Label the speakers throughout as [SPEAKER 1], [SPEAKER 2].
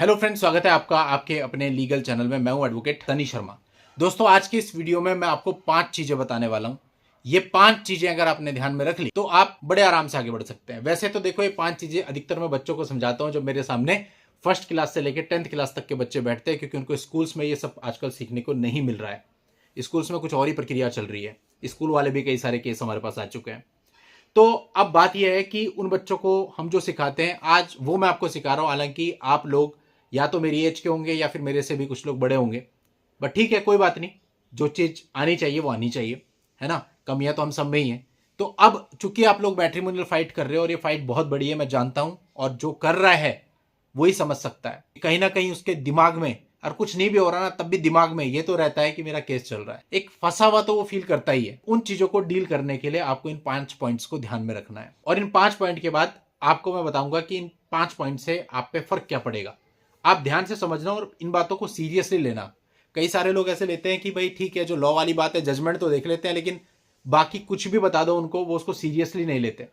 [SPEAKER 1] Hello friends, स्वागत है आपका आपके अपने लीगल चैनल में। मैं हूं एडवोकेट तनी शर्मा। दोस्तों, आज की इस वीडियो में मैं आपको 5 चीजें बताने वाला हूं। ये 5 चीजें अगर आपने ध्यान में रख ली तो आप बड़े आराम से आगे बढ़ सकते हैं। वैसे तो देखो, ये 5 चीजें अधिकतर मैं बच्चों को समझाता हूं जब मेरे सामने फर्स्ट क्लास से लेकर 10th क्लास तक के बच्चे बैठते हैं, क्योंकि उनको स्कूल्स में ये सब आजकल सीखने को नहीं मिल रहा है। स्कूल्स में कुछ और ही प्रक्रिया चल रही है। स्कूल वाले भी कई सारे केस हमारे पास आ चुके हैं। तो अब बात यह है कि उन बच्चों को हम जो सिखाते हैं आज वो मैं आपको सिखा रहा हूं। हालांकि आप लोग या तो मेरी एज के होंगे या फिर मेरे से भी कुछ लोग बड़े होंगे, बट ठीक है, कोई बात नहीं। जो चीज आनी चाहिए वो आनी चाहिए, है ना। कमियां तो हम सब में ही हैं। तो अब चूंकि आप लोग मैट्रिमोनियल फाइट कर रहे हो और ये फाइट बहुत बड़ी है, मैं जानता हूं, और जो कर रहा है वही समझ सकता है। कहीं ना कहीं उसके दिमाग में, और कुछ नहीं भी हो रहा ना तब भी दिमाग में ये तो रहता है कि मेरा केस चल रहा है। एक फंसा हुआ तो वो फील करता ही है। उन चीजों को डील करने के लिए आपको इन 5 पॉइंट्स को ध्यान में रखना है, और इन 5 पॉइंट के बाद आपको मैं बताऊंगा कि इन 5 पॉइंट से आप पे फर्क क्या पड़ेगा। आप ध्यान से समझना और इन बातों को सीरियसली लेना। कई सारे लोग ऐसे लेते हैं कि भाई ठीक है, जो लॉ वाली बात है, जजमेंट तो देख लेते हैं, लेकिन बाकी कुछ भी बता दो उनको, वो उसको सीरियसली नहीं लेते।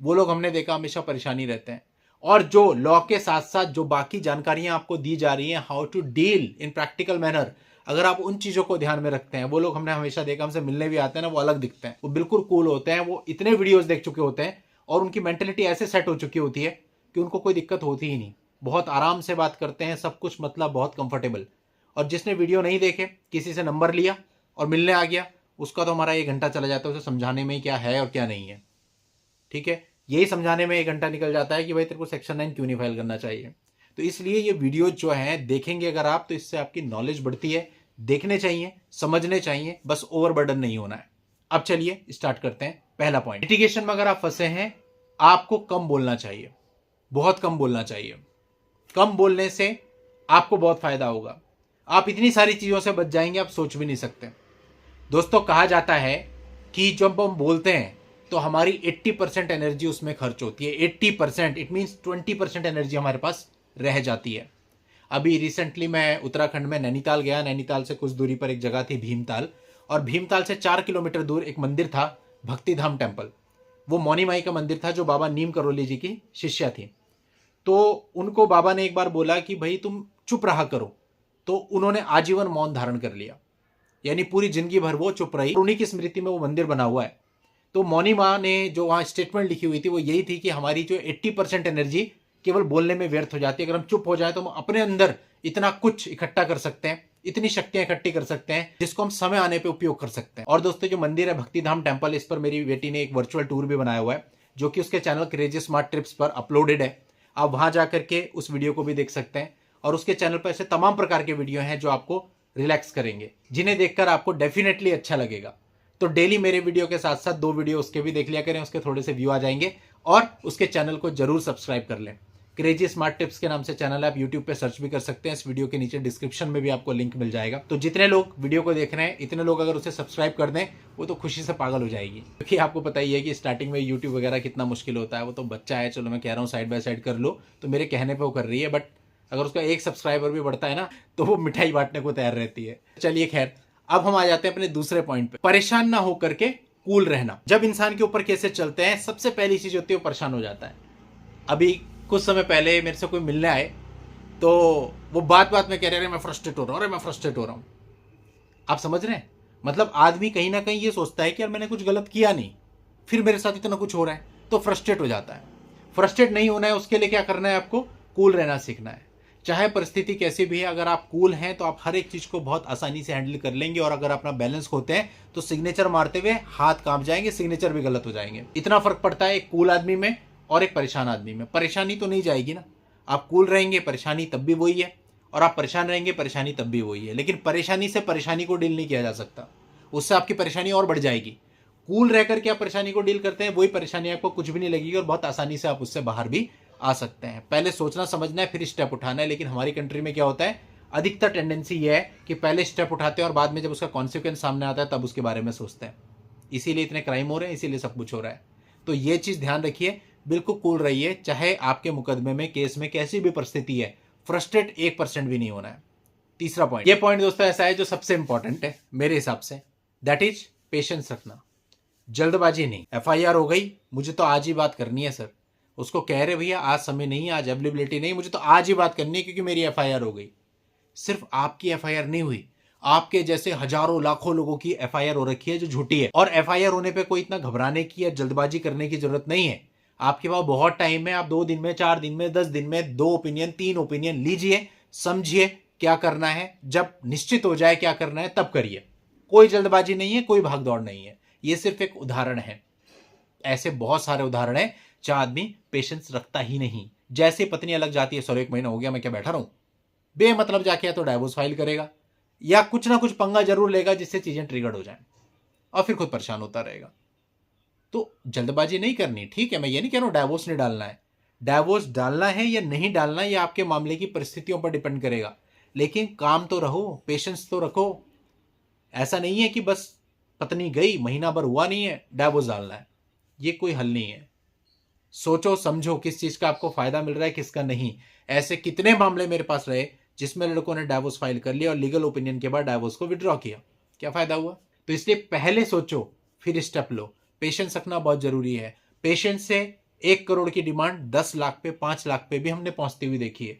[SPEAKER 1] वो लोग हमने देखा हमेशा परेशानी रहते हैं। और जो लॉ के साथ साथ जो बाकी जानकारियां आपको दी जा रही हैं, how to deal in practical manner, अगर आप उन चीजों को ध्यान में रखते हैं, वो लोग हमने हमेशा देखा, हमसे मिलने भी आते हैं ना, वो अलग दिखते हैं। वो बिल्कुल कूल होते हैं। वो इतने वीडियोस देख चुके होते हैं और उनकी मेंटेलिटी ऐसे सेट हो चुकी होती है कि उनको कोई दिक्कत होती ही नहीं। बहुत आराम से बात करते हैं, सब कुछ मतलब बहुत कंफर्टेबल। और जिसने वीडियो नहीं देखे, किसी से नंबर लिया और मिलने आ गया, उसका तो हमारा 1 घंटा चला जाता है उसे समझाने में ही क्या है और क्या नहीं है। ठीक है, यही समझाने में 1 घंटा निकल जाता है कि भाई तेरे को सेक्शन 9 क्यों नहीं फाइल करना चाहिए। तो इसलिए ये वीडियो जो है देखेंगे अगर आप, तो इससे आपकी नॉलेज बढ़ती है। देखने चाहिए, समझने चाहिए, बस ओवरबर्डन नहीं होना है। अब चलिए स्टार्ट करते हैं। पहला पॉइंट, लिटिगेशन में अगर आप फंसे हैं, आपको कम बोलना चाहिए, बहुत कम बोलना चाहिए। कम बोलने से आपको बहुत फायदा होगा। आप इतनी सारी चीजों से बच जाएंगे, आप सोच भी नहीं सकते। दोस्तों, कहा जाता है कि जब हम बोलते हैं तो हमारी 80% एनर्जी उसमें खर्च होती है। 80%, इट मीन्स 20% एनर्जी हमारे पास रह जाती है। अभी रिसेंटली मैं उत्तराखंड में नैनीताल गया। नैनीताल से कुछ दूरी पर एक जगह थी भीमताल, और भीमताल से 4 किलोमीटर दूर एक मंदिर था, भक्तिधाम टेम्पल। वो मौनी माई का मंदिर था, जो बाबा नीम करोली जी की शिष्या थी। तो उनको बाबा ने एक बार बोला कि भाई तुम चुप रहा करो, तो उन्होंने आजीवन मौन धारण कर लिया। यानी पूरी जिंदगी भर वो चुप रही। उन्हीं की स्मृति में वो मंदिर बना हुआ है। तो मौनी माँ ने जो वहां स्टेटमेंट लिखी हुई थी वो यही थी कि हमारी जो 80% एनर्जी केवल बोलने में व्यर्थ हो जाती है। अगर हम चुप हो जाए तो हम अपने अंदर इतना कुछ इकट्ठा कर सकते हैं, इतनी शक्तियां इकट्ठी कर सकते हैं, जिसको हम समय आने पे उपयोग कर सकते हैं। और दोस्तों, जो मंदिर है भक्तिधाम टेम्पल, इस पर मेरी बेटी ने एक वर्चुअल टूर भी बनाया हुआ है, जो कि उसके चैनल क्रेजी स्मार्ट ट्रिप्स पर अपलोडेड है। आप वहां जाकर के उस वीडियो को भी देख सकते हैं। और उसके चैनल पर ऐसे तमाम प्रकार के वीडियो हैं जो आपको रिलैक्स करेंगे, जिन्हें देखकर आपको डेफिनेटली अच्छा लगेगा। तो डेली मेरे वीडियो के साथ साथ 2 वीडियो उसके भी देख लिया करें, उसके थोड़े से व्यू आ जाएंगे। और उसके चैनल को जरूर सब्सक्राइब कर लें। क्रेजी स्मार्ट टिप्स के नाम से चैनल है, आप यूट्यूब पे सर्च भी कर सकते हैं। इस वीडियो के नीचे डिस्क्रिप्शन में भी आपको लिंक मिल जाएगा। तो जितने लोग वीडियो को देख रहे हैं, इतने लोग अगर उसे सब्सक्राइब कर दें, वो तो खुशी से पागल हो जाएगी। क्योंकि आपको पता ही है कि स्टार्टिंग में यूट्यूब वगैरह कितना मुश्किल होता है। वो तो बच्चा है, चलो मैं कह रहा हूँ साइड बाय साइड कर लो, तो मेरे कहने पर वो कर रही है। बट अगर उसका 1 सब्सक्राइबर भी बढ़ता है ना, तो वो मिठाई बांटने को तैयार रहती है। चलिए खैर, अब हम आ जाते हैं अपने दूसरे पॉइंट पे, परेशान ना होकर के कूल रहना। जब इंसान के ऊपर केसेस चलते हैं, सबसे पहली चीज होती है वो परेशान हो जाता है। अभी कुछ समय पहले मेरे से कोई मिलने आए, तो वो बात बात में कह रहे मैं फ्रस्ट्रेट हो रहा हूँ, अरे मैं फ्रस्ट्रेट हो रहा हूँ। आप समझ रहे हैं? मतलब आदमी कहीं ना कहीं ये सोचता है कि यार मैंने कुछ गलत किया नहीं, फिर मेरे साथ इतना कुछ हो रहा है, तो फ्रस्ट्रेट हो जाता है। फ्रस्ट्रेट नहीं होना है, उसके लिए क्या करना है, आपको कूल रहना सीखना है। चाहे परिस्थिति कैसी भी है, अगर आप कूल हैं तो आप हर एक चीज को बहुत आसानी से हैंडल कर लेंगे। और अगर अपना बैलेंस होते हैं तो सिग्नेचर मारते हुए हाथ कांप जाएंगे, सिग्नेचर भी गलत हो जाएंगे। इतना फर्क पड़ता है एक कूल आदमी में और एक परेशान आदमी में। परेशानी तो नहीं जाएगी ना, आप कूल रहेंगे, परेशानी तब भी वही है, और आप परेशान रहेंगे, परेशानी तब भी वही है। लेकिन परेशानी से परेशानी को डील नहीं किया जा सकता, उससे आपकी परेशानी और बढ़ जाएगी। कूल रह करके आप परेशानी को डील करते हैं, वही परेशानी आपको कुछ भी नहीं लगेगी और बहुत आसानी से आप उससे बाहर भी आ सकते हैं। पहले सोचना समझना है, फिर स्टेप उठाना है। लेकिन हमारी कंट्री में क्या होता है, अधिकतर टेंडेंसी ये है कि पहले स्टेप उठाते हैं और बाद में जब उसका कॉन्सिक्वेंस सामने आता है तब उसके बारे में सोचते हैं। इसीलिए इतने क्राइम हो रहे हैं, इसीलिए सब कुछ हो रहा है। तो ये चीज ध्यान रखिए, बिल्कुल कूल रहिए। चाहे आपके मुकदमे में, केस में कैसी भी परिस्थिति है, फ्रस्ट्रेट 1% भी नहीं होना है। तीसरा पॉइंट, ये पॉइंट दोस्तों ऐसा है जो सबसे इंपॉर्टेंट है मेरे हिसाब से, दैट इज पेशेंस रखना। जल्दबाजी नहीं। एफआईआर हो गई, मुझे तो आज ही बात करनी है सर, उसको कह रहे भैया आज समय नहीं, आज अवेलेबिलिटी नहीं, मुझे तो आज ही बात करनी है क्योंकि मेरी एफआईआर हो गई। सिर्फ आपकी एफआईआर नहीं हुई, आपके जैसे हजारों लाखों लोगों की एफआईआर हो रखी है जो झूठी है। और एफआईआर होने पे कोई इतना घबराने की या जल्दबाजी करने की जरूरत नहीं है। आपके पास बहुत टाइम है, आप 2 दिन में, 4 दिन में, 10 दिन में 2 ओपिनियन, 3 ओपिनियन लीजिए, समझिए क्या करना है। जब निश्चित हो जाए क्या करना है तब करिए। कोई जल्दबाजी नहीं है, कोई भागदौड़ नहीं है। ये सिर्फ एक उदाहरण है, ऐसे बहुत सारे उदाहरण है जहां आदमी पेशेंस रखता ही नहीं। जैसे पत्नी अलग जाती है, सर 1 महीना हो गया मैं क्या बैठा रहूं, बेमतलब जाके या तो डाइवोर्स फाइल करेगा या कुछ ना कुछ पंगा जरूर लेगा जिससे चीजें ट्रिगर्ड हो जाए और फिर खुद परेशान होता रहेगा। तो जल्दबाजी नहीं करनी, ठीक है। मैं ये नहीं कह रहा हूं डाइवोर्स नहीं डालना है, डाइवोर्स डालना है या नहीं डालना है ये आपके मामले की परिस्थितियों पर डिपेंड करेगा, लेकिन काम तो रहो, पेशेंस तो रखो। ऐसा नहीं है कि बस पत्नी गई, महीना भर हुआ नहीं है डाइवोर्स डालना है, ये कोई हल नहीं है। सोचो समझो किस चीज का आपको फायदा मिल रहा है, किसका नहीं। ऐसे कितने मामले मेरे पास रहे जिसमें लड़कों ने डाइवोर्स फाइल कर लिया और लीगल ओपिनियन के बाद डाइवोर्स को विड्रॉ किया, क्या फायदा हुआ। तो इसलिए पहले सोचो फिर स्टेप लो। पेशेंस रखना बहुत जरूरी है। पेशेंस से 1 करोड़ की डिमांड 10 लाख पे, 5 लाख पे भी हमने पहुंचती हुई देखी है।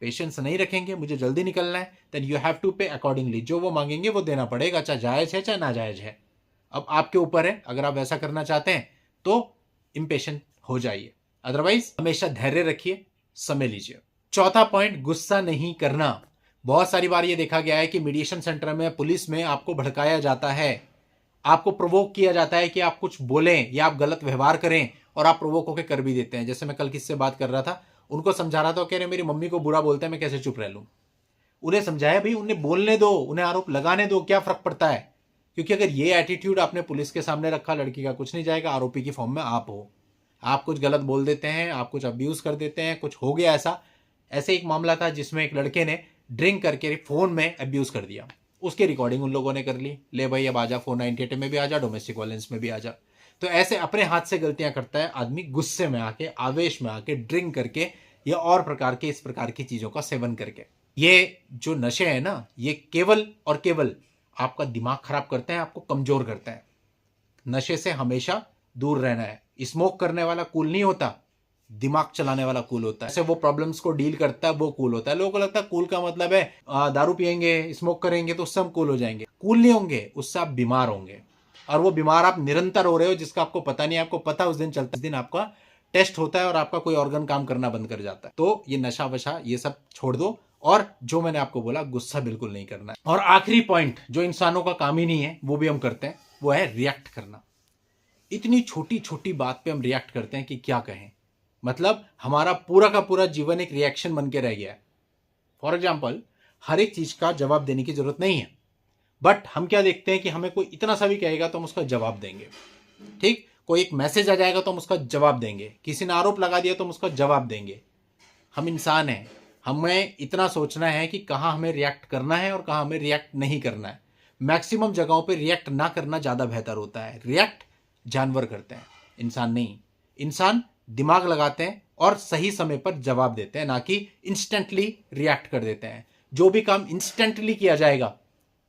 [SPEAKER 1] पेशेंस नहीं रखेंगे, मुझे जल्दी निकलना है, देन यू हैव टू पे अकॉर्डिंगली। जो वो मांगेंगे वो देना पड़ेगा, चाहे जायज है चाहे नाजायज है। अब आपके ऊपर है, अगर आप ऐसा करना चाहते हैं तो इम्पेशेंट हो जाइए, अदरवाइज हमेशा धैर्य रखिए, समय लीजिए। चौथा पॉइंट, गुस्सा नहीं करना। बहुत सारी बार ये देखा गया है कि मीडिएशन सेंटर में, पुलिस में आपको भड़काया जाता है, आपको प्रोवोक किया जाता है कि आप कुछ बोलें या आप गलत व्यवहार करें और आप प्रोवोक होकर कर भी देते हैं। जैसे मैं कल किससे बात कर रहा था, उनको समझा रहा था, कह रहे मेरी मम्मी को बुरा बोलते हैं, मैं कैसे चुप रह लूं। उन्हें समझाया भाई उन्हें बोलने दो, उन्हें आरोप लगाने दो, क्या फर्क पड़ता है। क्योंकि अगर ये एटीट्यूड आपने पुलिस के सामने रखा, लड़की का कुछ नहीं जाएगा, आरोपी की फॉर्म में आप हो, आप कुछ गलत बोल देते हैं, आप कुछ अब्यूज कर देते हैं, कुछ हो गया ऐसा। ऐसे एक मामला था जिसमें एक लड़के ने ड्रिंक करके फोन में अब्यूज कर दिया, उसकी रिकॉर्डिंग उन लोगों ने कर ली, ले भाई अब आजा 498 में भी आजा, डोमेस्टिक वायलेंस में भी आजा। तो ऐसे अपने हाथ से गलतियां करता है आदमी, गुस्से में आके, आवेश में आके, ड्रिंक करके या और प्रकार के इस प्रकार की चीजों का सेवन करके। ये जो नशे हैं ना, ये केवल और केवल आपका दिमाग खराब करते हैं, आपको कमजोर करते हैं। नशे से हमेशा दूर रहना है। स्मोक करने वाला कूल नहीं होता, दिमाग चलाने वाला कूल होता है। जैसे वो प्रॉब्लम्स को डील करता है वो कूल होता है। लोगों को लगता है कूल का मतलब है दारू पियेंगे, स्मोक करेंगे तो उससे हम कूल हो जाएंगे। कूल नहीं होंगे, उससे आप बीमार होंगे, और वो बीमार आप निरंतर हो रहे हो जिसका आपको पता नहीं। आपको पता उस दिन चलता, उस दिन आपका टेस्ट होता है और आपका कोई ऑर्गन काम करना बंद कर जाता है। तो ये नशा वशा ये सब छोड़ दो, और जो मैंने आपको बोला गुस्सा बिल्कुल नहीं करना है। और आखिरी पॉइंट जो इंसानों का काम ही नहीं है वो भी हम करते हैं, वो है रिएक्ट करना। इतनी छोटी छोटी बात पे हम रिएक्ट करते हैं कि क्या कहें। मतलब हमारा पूरा का पूरा जीवन एक रिएक्शन बन के रह गया है। फॉर एग्जाम्पल, हर एक चीज का जवाब देने की जरूरत नहीं है, बट हम क्या देखते हैं कि हमें कोई इतना सा भी कहेगा तो हम उसका जवाब देंगे। ठीक, कोई एक मैसेज आ जाएगा तो हम उसका जवाब देंगे, किसी ने आरोप लगा दिया तो हम उसका जवाब देंगे। हम इंसान हैं, हमें इतना सोचना है कि कहाँ हमें रिएक्ट करना है और कहाँ हमें रिएक्ट नहीं करना है। मैक्सिमम जगहों पे रिएक्ट ना करना ज़्यादा बेहतर होता है। रिएक्ट जानवर करते हैं, इंसान नहीं। इंसान दिमाग लगाते हैं और सही समय पर जवाब देते हैं, ना कि इंस्टेंटली रिएक्ट कर देते हैं। जो भी काम इंस्टेंटली किया जाएगा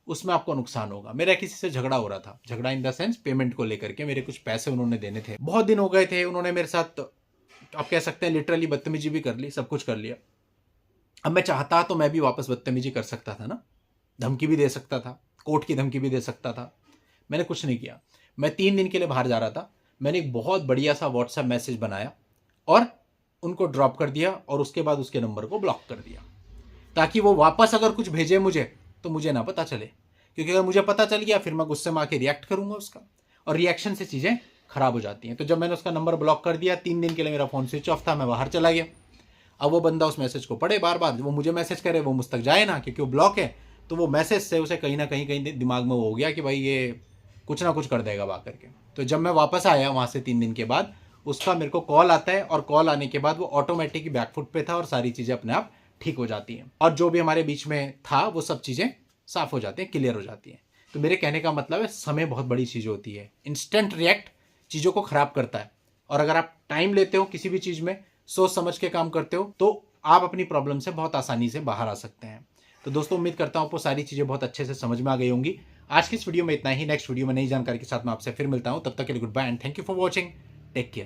[SPEAKER 1] उसमें आपको नुकसान होगा। मेरा किसी से झगड़ा हो रहा था, झगड़ा इन द सेंस पेमेंट को लेकर के। मेरे कुछ पैसे उन्होंने देने थे, बहुत दिन हो गए थे। उन्होंने मेरे साथ, आप कह सकते हैं लिटरली बदतमीजी भी कर ली, सब कुछ कर लिया। अब मैं चाहता तो मैं भी वापस बदतमीजी कर सकता था ना, धमकी भी दे सकता था, कोर्ट की धमकी भी दे सकता था। मैंने कुछ नहीं किया। मैं 3 दिन के लिए बाहर जा रहा था, मैंने एक बहुत बढ़िया सा व्हाट्सएप मैसेज बनाया और उनको ड्रॉप कर दिया, और उसके बाद उसके नंबर को ब्लॉक कर दिया, ताकि वो वापस अगर कुछ भेजे मुझे तो मुझे ना पता चले। क्योंकि अगर मुझे पता चल गया फिर मैं गुस्से में आके रिएक्ट करूंगा उसका, और रिएक्शन से चीज़ें खराब हो जाती हैं। तो जब मैंने उसका नंबर ब्लॉक कर दिया, 3 दिन के लिए मेरा फ़ोन स्विच ऑफ था, मैं बाहर चला गया। अब वो बंदा उस मैसेज को पढ़े बार बार, वो मुझे मैसेज करे, वो मुझ तक जाए ना, क्योंकि वो ब्लॉक है। तो वो मैसेज से उसे कहीं ना कहीं दिमाग में वो हो गया कि भाई ये कुछ ना कुछ कर देगा बात करके। तो जब मैं वापस आया वहाँ से 3 दिन के बाद, उसका मेरे को कॉल आता है, और कॉल आने के बाद वो ऑटोमेटिक बैकफुट पे था और सारी चीज़ें अपने आप ठीक हो जाती हैं, और जो भी हमारे बीच में था वो सब चीज़ें साफ हो जाती हैं, क्लियर हो जाती हैं। तो मेरे कहने का मतलब है समय बहुत बड़ी चीज़ होती है। इंस्टेंट रिएक्ट चीज़ों को खराब करता है, और अगर आप टाइम लेते हो किसी भी चीज़ में, सोच समझ के काम करते हो, तो आप अपनी प्रॉब्लम से बहुत आसानी से बाहर आ सकते हैं। तो दोस्तों उम्मीद करता हूँ आपको सारी चीज़ें बहुत अच्छे से समझ में आ गई होंगी। आज की इस वीडियो में इतना ही। नेक्स्ट वीडियो में नई जानकारी के साथ मैं आपसे फिर मिलता हूँ। तब तक के लिए good bye and thank you for watching. Take care.